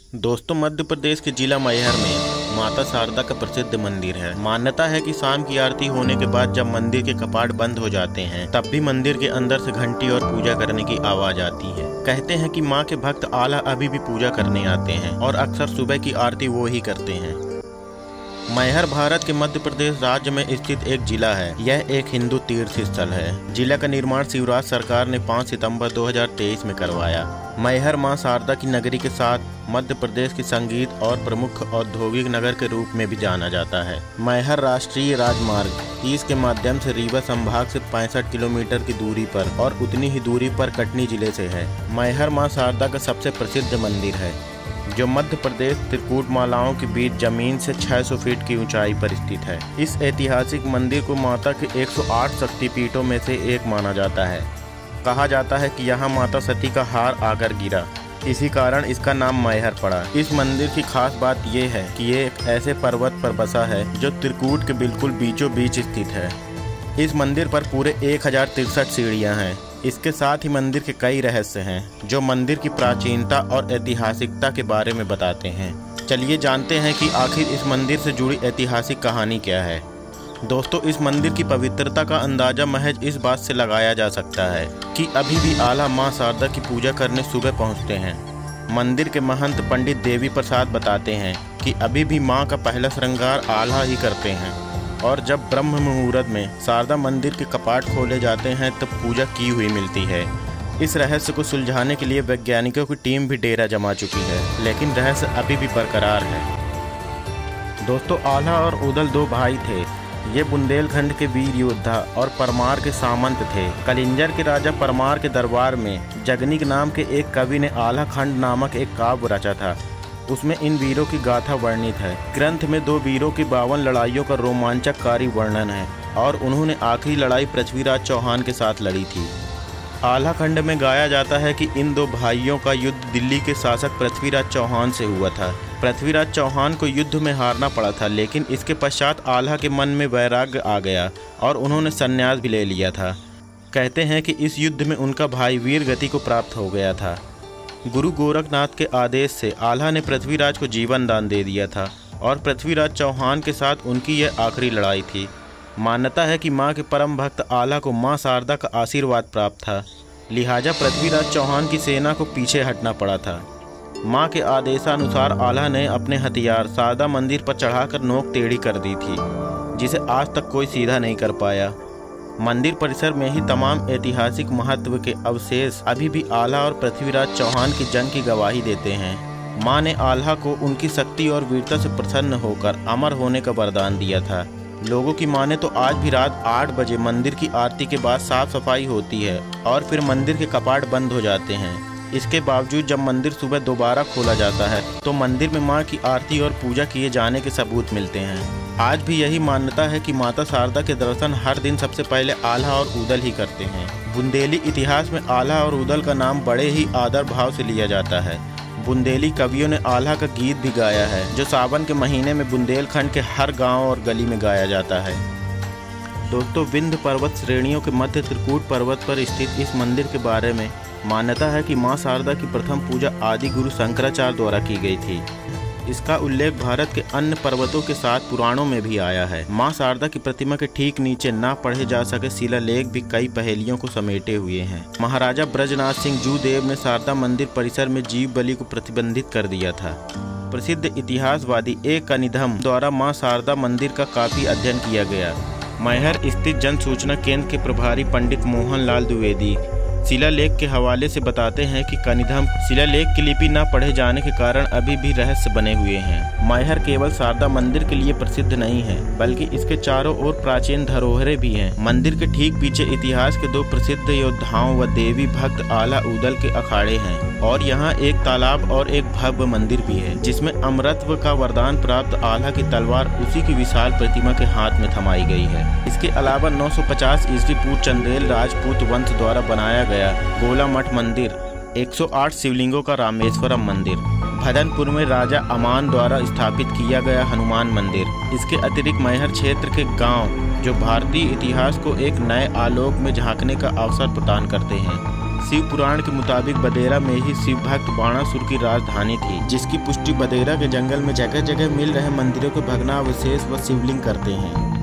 दोस्तों, मध्य प्रदेश के जिला मैहर में माता शारदा का प्रसिद्ध मंदिर है। मान्यता है कि शाम की आरती होने के बाद जब मंदिर के कपाट बंद हो जाते हैं तब भी मंदिर के अंदर से घंटी और पूजा करने की आवाज आती है। कहते हैं कि मां के भक्त आला अभी भी पूजा करने आते हैं और अक्सर सुबह की आरती वो ही करते हैं। मैहर भारत के मध्य प्रदेश राज्य में स्थित एक जिला है। यह एक हिंदू तीर्थ स्थल है। जिला का निर्माण शिवराज सरकार ने 5 सितंबर 2023 में करवाया। मैहर मां शारदा की नगरी के साथ मध्य प्रदेश की संगीत और प्रमुख औद्योगिक नगर के रूप में भी जाना जाता है। मैहर राष्ट्रीय राजमार्ग 30 के माध्यम से रीवा संभाग से 65 किलोमीटर की दूरी पर और उतनी ही दूरी पर कटनी जिले से है। मैहर मां शारदा का सबसे प्रसिद्ध मंदिर है जो मध्य प्रदेश त्रिकूट मालाओं के बीच जमीन से 600 फीट की ऊंचाई पर स्थित है। इस ऐतिहासिक मंदिर को माता के 108 शक्तिपीठों में से एक माना जाता है। कहा जाता है कि यहाँ माता सती का हार आकर गिरा, इसी कारण इसका नाम मैहर पड़ा। इस मंदिर की खास बात यह है कि ये एक ऐसे पर्वत पर बसा है जो त्रिकूट के बिल्कुल बीचों बीच स्थित है। इस मंदिर पर पूरे 1063 सीढ़ियाँ हैं। इसके साथ ही मंदिर के कई रहस्य हैं जो मंदिर की प्राचीनता और ऐतिहासिकता के बारे में बताते हैं। चलिए जानते हैं कि आखिर इस मंदिर से जुड़ी ऐतिहासिक कहानी क्या है। दोस्तों, इस मंदिर की पवित्रता का अंदाजा महज इस बात से लगाया जा सकता है कि अभी भी आला मां शारदा की पूजा करने सुबह पहुंचते हैं। मंदिर के महंत पंडित देवी प्रसाद बताते हैं कि अभी भी मां का पहला श्रृंगार आल्हा ही करते हैं और जब ब्रह्म मुहूर्त में शारदा मंदिर के कपाट खोले जाते हैं तब पूजा की हुई मिलती है। इस रहस्य को सुलझाने के लिए वैज्ञानिकों की टीम भी डेरा जमा चुकी है, लेकिन रहस्य अभी भी बरकरार है। दोस्तों, आल्हा और उदल 2 भाई थे। ये बुंदेलखंड के वीर योद्धा और परमार के सामंत थे। कलिंजर के राजा परमार के दरबार में जगनिक नाम के एक कवि ने आल्हा खंड नामक एक काव्य रचा था। उसमें इन वीरों की गाथा वर्णित है। ग्रंथ में 2 वीरों की 52 लड़ाइयों का रोमांचकारी वर्णन है और उन्होंने आखिरी लड़ाई पृथ्वीराज चौहान के साथ लड़ी थी। आल्हा खंड में गाया जाता है कि इन 2 भाइयों का युद्ध दिल्ली के शासक पृथ्वीराज चौहान से हुआ था। पृथ्वीराज चौहान को युद्ध में हारना पड़ा था, लेकिन इसके पश्चात आल्हा के मन में वैराग्य आ गया और उन्होंने संन्यास भी ले लिया था। कहते हैं कि इस युद्ध में उनका भाई वीर गति को प्राप्त हो गया था। गुरु गोरखनाथ के आदेश से आल्हा ने पृथ्वीराज को जीवन दान दे दिया था और पृथ्वीराज चौहान के साथ उनकी यह आखिरी लड़ाई थी। मान्यता है कि मां के परम भक्त आल्हा को मां शारदा का आशीर्वाद प्राप्त था, लिहाजा पृथ्वीराज चौहान की सेना को पीछे हटना पड़ा था। मां के आदेशानुसार आल्हा ने अपने हथियार शारदा मंदिर पर चढ़ाकर नोक टेढ़ी कर दी थी, जिसे आज तक कोई सीधा नहीं कर पाया। मंदिर परिसर में ही तमाम ऐतिहासिक महत्व के अवशेष अभी भी आल्हा और पृथ्वीराज चौहान की जंग की गवाही देते हैं। मां ने आल्हा को उनकी शक्ति और वीरता से प्रसन्न होकर अमर होने का वरदान दिया था। लोगों की माने तो आज भी रात 8 बजे मंदिर की आरती के बाद साफ सफाई होती है और फिर मंदिर के कपाट बंद हो जाते हैं। इसके बावजूद जब मंदिर सुबह दोबारा खोला जाता है तो मंदिर में मां की आरती और पूजा किए जाने के सबूत मिलते हैं। आज भी यही मान्यता है कि माता शारदा के दर्शन हर दिन सबसे पहले आल्हा और उदल ही करते हैं। बुंदेली इतिहास में आल्हा और उदल का नाम बड़े ही आदर भाव से लिया जाता है। बुंदेली कवियों ने आल्हा का गीत भी गाया है जो सावन के महीने में बुंदेलखंड के हर गांव और गली में गाया जाता है। दोस्तों, विंध्य पर्वत श्रेणियों के मध्य त्रिकूट पर्वत पर स्थित इस मंदिर के बारे में मान्यता है कि मां शारदा की प्रथम पूजा आदि गुरु शंकराचार्य द्वारा की गई थी। इसका उल्लेख भारत के अन्य पर्वतों के साथ पुराणों में भी आया है। मां शारदा की प्रतिमा के ठीक नीचे ना पढ़े जा सके शिलालेख भी कई पहेलियों को समेटे हुए हैं। महाराजा ब्रजनाथ सिंह जूदेव ने शारदा मंदिर परिसर में जीव बलि को प्रतिबंधित कर दिया था। प्रसिद्ध इतिहासवादी ए कनिधम द्वारा मां शारदा मंदिर का काफी अध्ययन किया गया। मैहर स्थित जन सूचना केंद्र के प्रभारी पंडित मोहनलाल द्विवेदी शिलालेख के हवाले से बताते हैं कि कनिधम शिलालेख की लिपि न पढ़े जाने के कारण अभी भी रहस्य बने हुए हैं। मैहर केवल शारदा मंदिर के लिए प्रसिद्ध नहीं है, बल्कि इसके चारों ओर प्राचीन धरोहरें भी हैं। मंदिर के ठीक पीछे इतिहास के 2 प्रसिद्ध योद्धाओं व देवी भक्त आला उदल के अखाड़े हैं और यहाँ एक तालाब और एक भव्य मंदिर भी है जिसमें अमरत्व का वरदान प्राप्त आल्हा की तलवार उसी की विशाल प्रतिमा के हाथ में थमाई गई है। इसके अलावा 950 ईस्वी पूर्व चंदेल राजपूत वंश द्वारा बनाया गया गोला मठ मंदिर, 108 शिवलिंगों का रामेश्वरम मंदिर, भदनपुर में राजा अमान द्वारा स्थापित किया गया हनुमान मंदिर। इसके अतिरिक्त मैहर क्षेत्र के गांव जो भारतीय इतिहास को एक नए आलोक में झांकने का अवसर प्रदान करते हैं। शिव पुराण के मुताबिक बदेरा में ही शिव भक्त बाणासुर की राजधानी थी, जिसकी पुष्टि बदेरा के जंगल में जगह जगह मिल रहे मंदिरों के भग्नावशेष व शिवलिंग करते हैं।